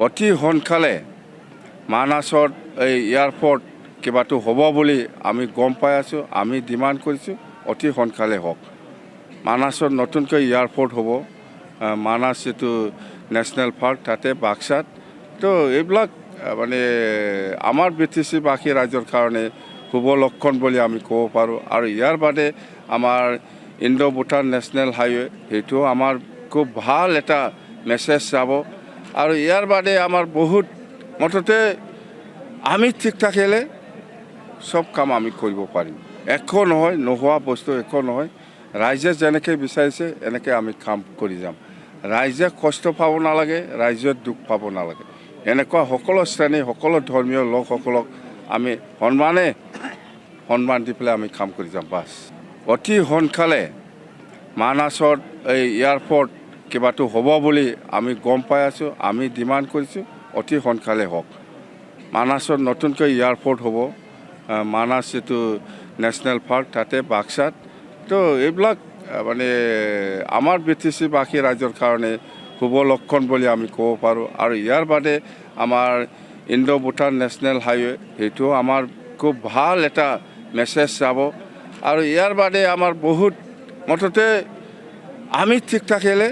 অতি সোনকালে মানাসত এই এয়াৰপৰ্ট কিবাটো হ'ব বুলি আমি গম পাই আছোঁ। আমি ডিমাণ্ড কৰিছোঁ অতি সোনকালে হওক। মানাসত নতুনকৈ এয়াৰপৰ্ট হ'ব, মানাস যিটো নেশ্যনেল পাৰ্ক তাতে বাক্সাত। তো এইবিলাক মানে আমাৰ BTC বাসী ৰাজ্যৰ কাৰণে শুভ লক্ষণ বুলি আমি ক'ব পাৰোঁ। আৰু ইয়াৰ বাদে আমাৰ ইণ্ডো ভূটান নেশ্যনেল হাইৱে সেইটোও আমাৰ খুব ভাল এটা মেছেজ যাব। আৰু ইয়াৰ বাদে আমাৰ বহুত মুঠতে আমি ঠিক থাকিলে সব কাম আমি কৰিব পাৰিম। একো নহয়, নোহোৱা বস্তু একো নহয়। ৰাইজে যেনেকৈ বিচাৰিছে এনেকৈ আমি কাম কৰি যাম। ৰাইজে কষ্ট পাব নালাগে, ৰাইজে দুখ পাব নালাগে। এনেকুৱা সকলো শ্ৰেণী সকলো ধৰ্মীয় লোকসকলক আমি সন্মান দি পেলাই আমি কাম কৰি যাম বাছ। অতি সোনকালে মানাসত এই এয়াৰপৰ্ট কিবাটো হ'ব বুলি আমি গম পাই আছোঁ। আমি ডিমাণ্ড কৰিছোঁ অতি সোনকালে হওক। মানাসত নতুনকৈ এয়াৰপৰ্ট হ'ব, মানাস যিটো নেশ্যনেল পাৰ্ক তাতে বাক্সাত। তো এইবিলাক মানে আমাৰ BTC বাসী ৰাজ্যৰ কাৰণে শুভ লক্ষণ বুলি আমি ক'ব পাৰোঁ। আৰু ইয়াৰ বাদে আমাৰ ইণ্ডো ভূটান নেশ্যনেল হাইৱে সেইটোও আমাৰ খুব ভাল এটা মেছেজ যাব। আৰু ইয়াৰ বাদে আমাৰ বহুত মুঠতে আমি ঠিক থাকিলে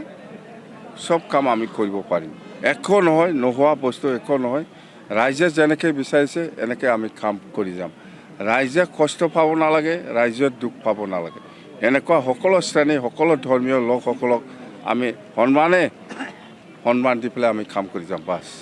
সব কাম আমি কৰিব পাৰিম। একো নহয়, নোহোৱা বস্তু একো নহয়। ৰাইজে যেনেকৈ বিচাৰিছে এনেকৈ আমি কাম কৰি যাম। ৰাইজে কষ্ট পাব নালাগে, ৰাইজে দুখ পাব নালাগে। এনেকুৱা সকলো শ্ৰেণী সকলো ধৰ্মীয় লোকসকলক আমি সন্মান দি পেলাই আমি কাম কৰি যাম বাছ।